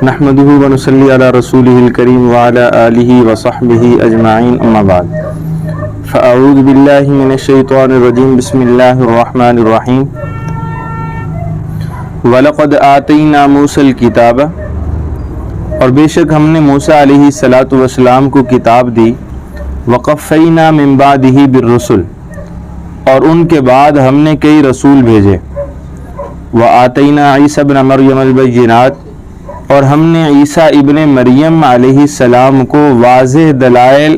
نحمده ونصلي على رسوله الكريم وعلى آله وصحبه أجمعين أما بعد فأعوذ بالله من الشيطان الرجيم بسم الله الرحمن الرحيم وَلَقَدْ آتَيْنَا مُوسَى الْكِتَابَ اور بے شک ہم نے موسیٰ علیہ السلام کو کتاب دی وَقَفَّيْنَا مِن بَعْدِهِ بِالرُّسُلِ اور ان کے بعد ہم نے کئی رسول بھیجے وَآتَيْنَا عِيسَى ابْنَ مَرْيَمَ الْبَيِّنَاتِ اور ہم نے عیسیٰ ابن مریم علیہ السلام کو واضح دلائل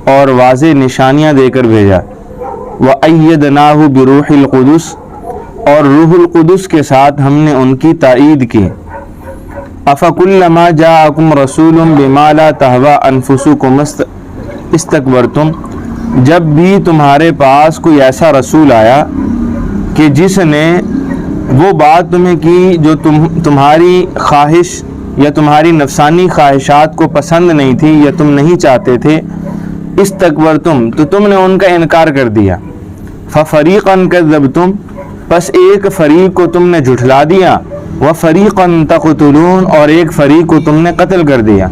اور واضح نشانیاں دے کر بھیجا وَأَيَّدْنَاهُ بِرُوحِ الْقُدُسِ اور روح القدس کے ساتھ ہم نے ان کی تائید کی أَفَكُلَّمَا جَاءَكُمْ رَسُولٌ بِمَا لَا تَهْوَىٰ أَنفُسُكُمْ اسْتَكْبَرْتُمْ جب بھی تمہارے پاس کوئی ایسا رسول آیا کہ جس نے وہ بات تمہیں کی جو تمہاری خواہش یا تمہاری نفسانی خواہشات کو پسند نہیں تھی یا تم نہیں چاہتے تھے استکبرتم تو تم نے ان کا انکار کر دیا فَفَرِيقًا كَذَّبْتُمْ پس ایک فریق کو تم نے جھٹلا دیا وَفَرِيقًا تَقْتُلُونَ اور ایک فریق کو تم نے قتل کر دیا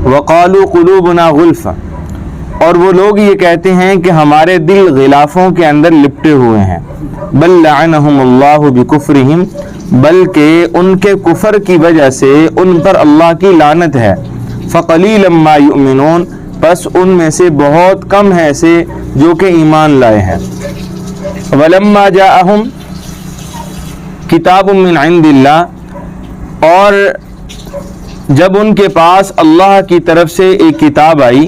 وَقَالُوا قُلُوبُنَا غُلْفٌ اور وہ لوگ یہ کہتے ہیں کہ ہمارے دل غلافوں کے اندر لپٹے ہوئے ہیں بل لعنہم اللہ بکفرہم بلکہ ان کے کفر کی وجہ سے ان پر اللہ کی لعنت ہے فقلیلا ما یؤمنون پس ان میں سے بہت کم ہیں ایسے جو کہ ایمان لائے ہیں ولما جاءہم کتاب من عند اللہ اور جب ان کے پاس اللہ کی طرف سے ایک کتاب آئی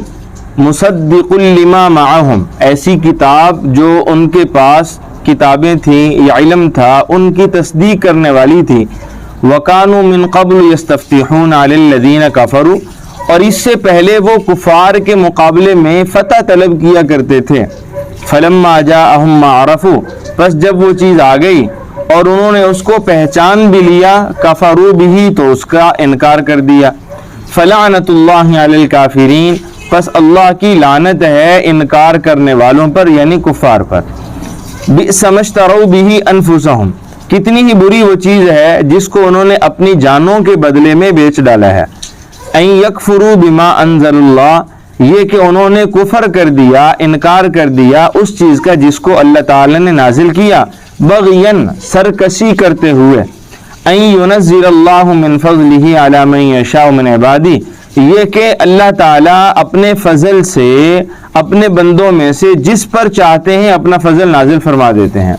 مصدق لما معہم ایسی کتاب جو ان کے پاس کتابیں تھیں یا علم تھا ان کی تصدیق کرنے والی تھی وَكَانُوا مِن قَبْلُ يَسْتَفْتِحُونَ عَلَى الَّذِينَ كَفَرُوا اور اس سے پہلے وہ کفار کے مقابلے میں فتح طلب کیا کرتے تھے فَلَمَّا جَاءَهُم مَّا عَرَفُوا پس جب وہ چیز آ گئی اور انہوں نے اس کو پہچان بھی لیا کفروا بِهِ تو اس کا انکار کر دیا فَلَعْنَةُ اللَّهِ عَلَى الْكَافِرِينَ پس اللہ کی لعنت ہے انکار کرنے والوں پر یعنی کفار پر بئس ما اشتروا به انفسهم کتنی ہی بری وہ چیز ہے جس کو انہوں نے اپنی جانوں کے بدلے میں بیچ ڈالا ہے ان یکفروا بما انزل اللہ یہ کہ انہوں نے کفر کر دیا انکار کر دیا اس چیز کا جس کو اللہ تعالی نے نازل کیا بغین سرکشی کرتے ہوئے ان ينزل اللہ من فضلہ علی من یشاء من عبادہ یہ کہ اللہ تعالیٰ اپنے فضل سے اپنے بندوں میں سے جس پر چاہتے ہیں اپنا فضل نازل فرما دیتے ہیں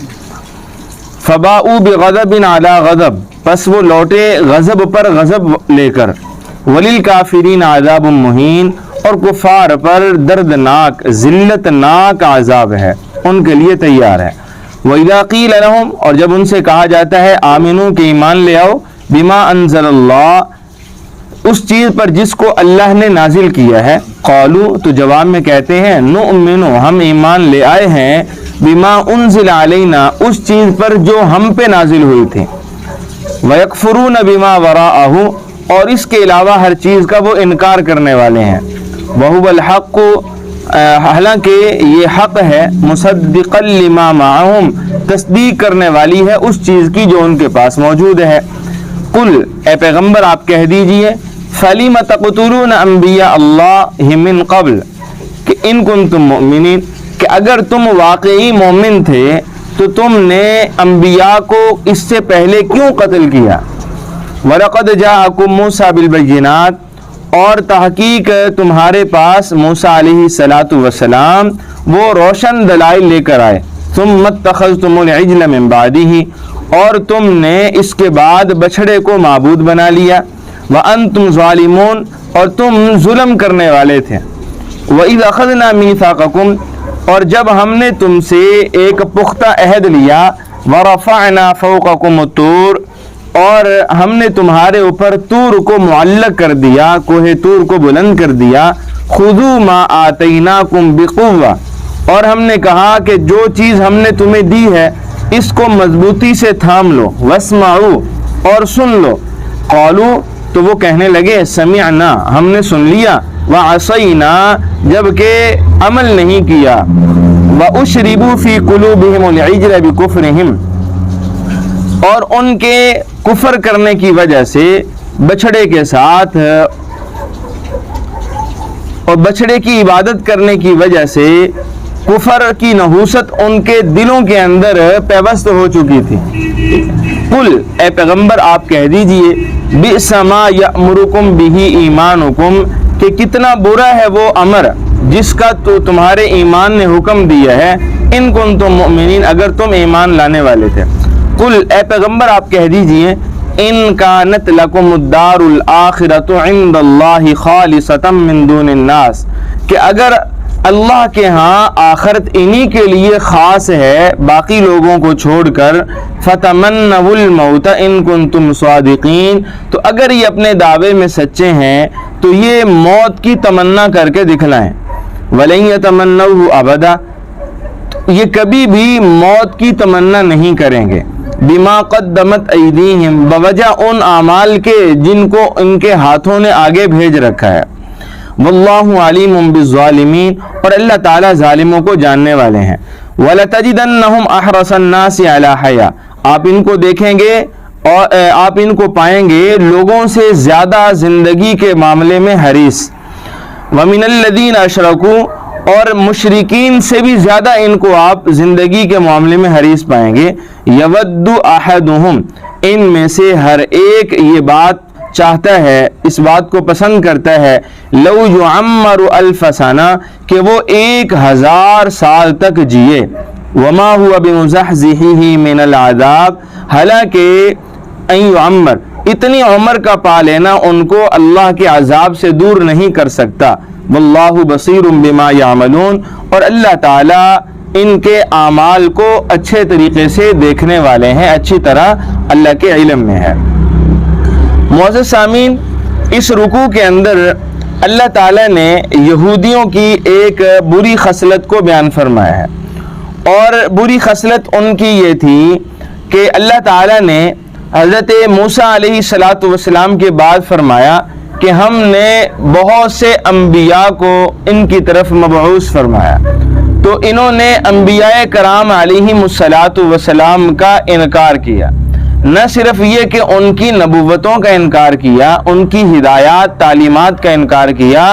فباؤوا بغضب علی غضب پس وہ لوٹے غضب پر غضب لے کر وللکافرین عذاب مہین اور کفار پر دردناک ذلت ناک عذاب ہے ان کے لیے تیار ہے وَإِذَا قِيلَ لَهُمْ اور جب ان سے کہا جاتا ہے آمنو کہ ایمان لے آؤ بما انزل اللہ اس چیز پر جس کو اللہ نے نازل کیا ہے قالو تو جواب میں کہتے ہیں نؤمنو ہم ایمان لے آئے ہیں بما انزل علینا اس چیز پر جو ہم پہ نازل ہوئی تھی ویکفرون بما وراءہ اور اس کے علاوہ ہر چیز کا وہ انکار کرنے والے ہیں وہو الحق حالانکہ یہ حق ہے مصدقا لما معہم تصدیق کرنے والی ہے اس چیز کی جو ان کے پاس موجود ہے قل اے پیغمبر آپ کہہ دیجئے فَلِمَ تَقْتُلُونَ أَنْبِيَاءَ اللَّهِ مِنْ قَبْلِ کہ ان کنتم مؤمنین کہ اگر تم واقعی مومن تھے تو تم نے انبیاء کو اس سے پہلے کیوں قتل کیا وَلَقَدْ جَاءَكُمْ مُوسَى بِالْبَيِّنَاتِ اور تحقیق تمہارے پاس موسیٰ علیہ السلام وہ روشن دلائل لے کر آئے ثُمَّ اتَّخَذْتُمُ الْعِجْلَ مِنْ بَعْدِهِ اور تم نے اس کے بعد بچھڑے کو معبود بنا لیا وَأَنْتُمْ ظَالِمُونَ اور تم ظلم کرنے والے تھے وَإِذْ أَخَذْنَا مِيثَاقَكُمْ اور جب ہم نے تم سے ایک پختہ عہد لیا وَرَفَعْنَا فَوْقَكُمُ الطُّورَ اور ہم نے تمہارے اوپر طور کو معلق کر دیا کوہ طور کو بلند کر دیا خُذُوا مَا آتَيْنَاكُمْ بِقُوَّةٍ اور ہم نے کہا کہ جو چیز ہم نے تمہیں دی ہے اس کو مضبوطی سے تھام لو وَاسْمَعُوا اور سن لو قَالُوا تو وہ کہنے لگے سمعنا ہم نے سن لیا وعصینا جبکہ عمل نہیں کیا وَأُشْرِبُوا فِي قُلُوبِهِمُ الْعِجْلَ بِكُفْرِهِمْ اور ان کے کفر کرنے کی وجہ سے بچھڑے کے ساتھ اور بچھڑے کی عبادت کرنے کی وجہ سے کفر کی نحوست ان کے دلوں کے اندر پیوست ہو چکی تھی۔ قل، اے پیغمبر آپ کہہ دیجئے، بئس ما یأمرکم بہ ایمانکم، کہ کتنا برا ہے وہ امر جس کا تو تمہارے ایمان نے حکم دیا ہے، ان کنتم مؤمنین، اگر تم ایمان لانے والے تھے۔ قل، اے پیغمبر آپ کہہ دیجئے، ان کانت لکم الدار الآخرۃ عند اللہ خالصۃ من دون الناس، کہ اگر اللہ کے ہاں آخرت انہی کے لیے خاص ہے باقی لوگوں کو چھوڑ کر، فتمنوا الموت ان کنتم صادقین، تو اگر یہ اپنے دعوے میں سچے ہیں تو یہ موت کی تمنا کر کے دکھلائیں۔ ولن یتمنوہ ابدا، یہ کبھی بھی موت کی تمنا نہیں کریں گے، بما قدمت ایدیہم، بوجہ ان اعمال کے جن کو ان کے ہاتھوں نے آگے بھیج رکھا ہے۔ واللہ علیم بالظالمین، اور اللہ تعالیٰ ظالموں کو جاننے والے ہیں۔ وَلَتَجِدَنَّهُمْ أَحْرَصَ النَّاسِ عَلَى حَيَاءٍ، آپ ان کو دیکھیں گے اور آپ ان کو پائیں گے لوگوں سے زیادہ زندگی کے معاملے میں حریص۔ وَمِنَ الَّذِينَ أَشْرَكُوا، اور مشرکین سے بھی زیادہ ان کو آپ زندگی کے معاملے میں حریص پائیں گے۔ يَوَدُّ أَحَدُهُمْ، ان میں سے ہر ایک یہ بات چاہتا ہے، اس بات کو پسند کرتا ہے، لو یعمر الف سنہ، کہ وہ 1000 سال تک جیے، وما هو بمزحزحہ من العذاب، حالانکہ ان یعمر، اتنی عمر کا پا لینا ان کو اللہ کے عذاب سے دور نہیں کر سکتا۔ واللہ بصیر بما یعملون، اور اللہ تعالیٰ ان کے اعمال کو اچھے طریقے سے دیکھنے والے ہیں، اچھی طرح اللہ کے علم میں ہے۔ معزز سامعین، اس رکوع کے اندر اللہ تعالیٰ نے یہودیوں کی ایک بری خصلت کو بیان فرمایا ہے، اور بری خصلت ان کی یہ تھی کہ اللہ تعالیٰ نے حضرت موسیٰ علیہ السلام کے بعد فرمایا کہ ہم نے بہت سے انبیاء کو ان کی طرف مبعوث فرمایا، تو انہوں نے انبیاء کرام علیہم السلام کا انکار کیا۔ نہ صرف یہ کہ ان کی نبوتوں کا انکار کیا، ان کی ہدایات تعلیمات کا انکار کیا،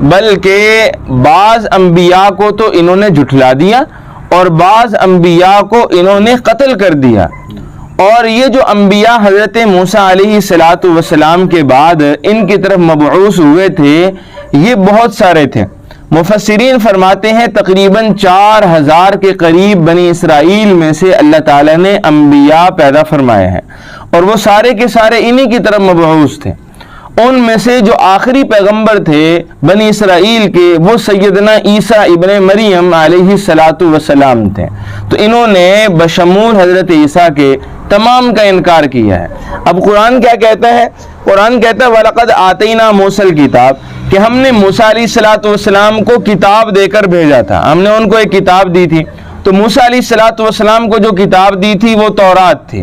بلکہ بعض انبیاء کو تو انہوں نے جھٹلا دیا اور بعض انبیاء کو انہوں نے قتل کر دیا۔ اور یہ جو انبیاء حضرت موسیٰ علیہ السلام کے بعد ان کی طرف مبعوث ہوئے تھے، یہ بہت سارے تھے۔ مفسرین فرماتے ہیں تقریباً 4000 کے قریب بنی اسرائیل میں سے اللہ تعالیٰ نے انبیاء پیدا فرمائے ہیں، اور وہ سارے کے سارے انہی کی طرف مبعوث تھے۔ ان میں سے جو آخری پیغمبر تھے بنی اسرائیل کے، وہ سیدنا عیسیٰ ابن مریم علیہ السلام تھے، تو انہوں نے بشمول حضرت عیسیٰ کے تمام کا انکار کیا ہے۔ اب قرآن کیا کہتا ہے؟ قرآن کہتا ہے وَلَقَدْ آتَيْنَا مُوسَى الْكِتَابَ، کہ ہم نے موسیٰ علیہ السلام کو کتاب دے کر بھیجا تھا، ہم نے ان کو ایک کتاب دی تھی۔ تو موسیٰ علیہ السلام کو جو کتاب دی تھی وہ تورات تھی،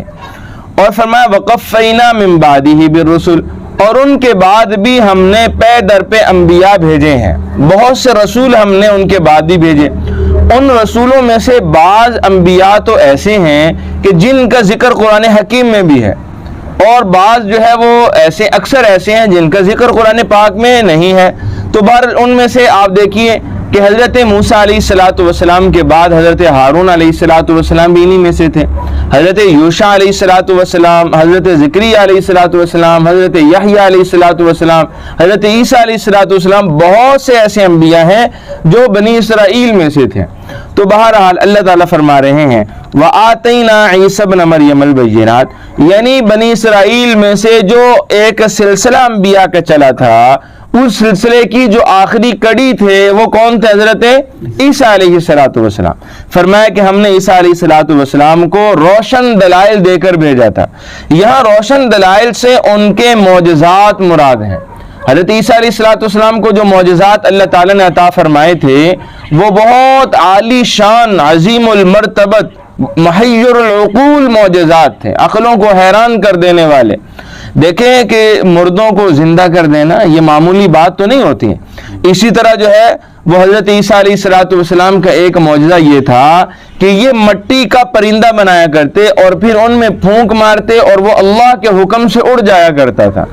اور فرمایا وَقَفَّيْنَا مِن بَعْدِهِ بِالرُّسُلِ، اور ان کے بعد بھی ہم نے پے در پہ انبیاء بھیجے ہیں، بہت سے رسول ہم نے ان کے بعد بھی بھیجے۔ ان رسولوں میں سے بعض انبیاء تو ایسے ہیں کہ جن کا ذکر قرآن حکیم میں بھی ہے، اور بعض جو ہے وہ ایسے اکثر ایسے ہیں جن کا ذکر قرآن پاک میں نہیں ہے۔ تو بہرحال ان میں سے آپ دیکھیے کہ حضرت موسیٰ علیہ السلام کے بعد حضرت ہارون علیہ السلام بھی انہی میں سے تھے، حضرت یوشع علیہ السلام، حضرت زکریا علیہ السلام، حضرت یحییٰ علیہ السلام، حضرت عیسیٰ علیہ السلام، بہت سے ایسے انبیاء ہیں جو بنی اسرائیل میں سے تھے۔ تو بہرحال اللہ تعالیٰ فرما رہے ہیں وَآتَيْنَا عِيسَى ابْنَ مَرْيَمَ الْبَيِّنَاتِ، یعنی بنی اسرائیل میں سے جو ایک سلسلہ انبیاء کا چلا تھا، اس سلسلے کی جو آخری کڑی تھے وہ کون تھے؟ حضرت عیسیٰ علیہ السلام۔ فرمایا کہ ہم نے عیسیٰ علیہ السلام کو روشن دلائل دے کر بھیجا تھا۔ یہاں روشن دلائل سے ان کے معجزات مراد ہیں۔ حضرت عیسیٰ علیہ السلام کو جو معجزات اللہ تعالیٰ نے عطا فرمائے تھے وہ بہت عالی شان، عظیم المرتبت، محیر العقول معجزات تھے، عقلوں کو حیران کر دینے والے۔ دیکھیں کہ مردوں کو زندہ کر دینا یہ معمولی بات تو نہیں ہوتی ہے۔ اسی طرح جو ہے وہ حضرت عیسیٰ علیہ السلام کا ایک معجزہ یہ تھا کہ یہ مٹی کا پرندہ بنایا کرتے اور پھر ان میں پھونک مارتے اور وہ اللہ کے حکم سے اڑ جایا کرتا تھا۔